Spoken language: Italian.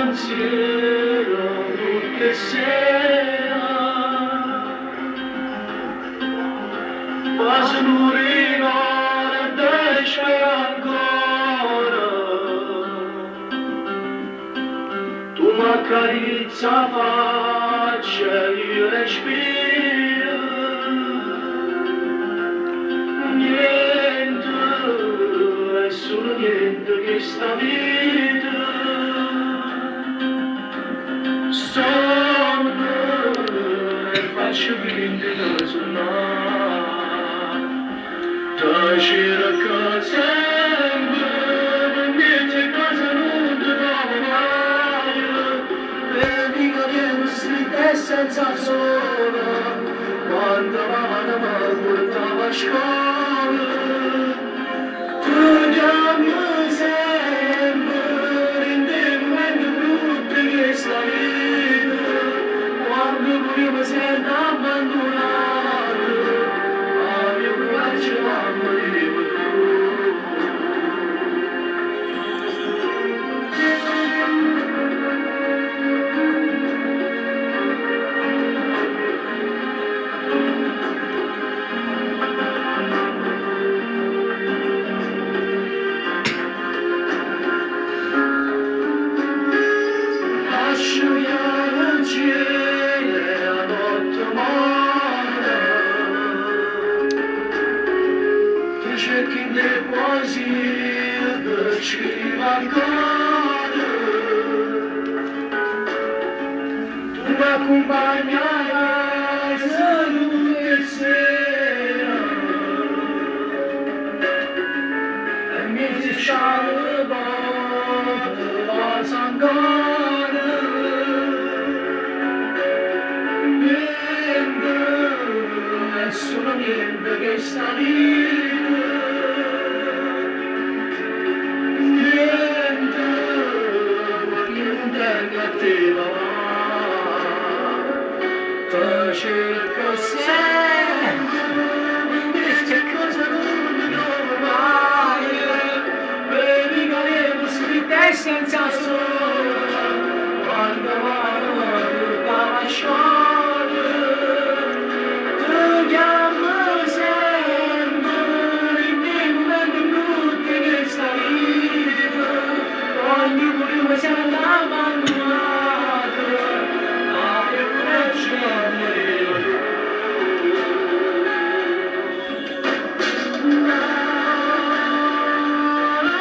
pensiero tutte sera, quasi un'ora d'esce ancora, tu m'accarezza la faccia e io respiro, niente, è solo niente che sta vita. Sono e faccio finta di suonare, tacere a casa sempre, niente cosa non ti trovo mai, vedi che viene scritta e senza sole, quando mamma mi portava a scuola, tu chiami sempre, in te momenti brutti che sta vita, quando io mi sento abbandonato, a mio braccio l'amore tu. Asciugare il cielo e la notte morta, ti cerchi le poesie che scrivo ancora, tu mi accompagnerai salute e sera, e mi diciamo la sangana. Solo niente che sta vita, niente che non tenga a te la mano, ti cerco sempre, queste cose non mi trovo mai, vedi che avevo scritte senza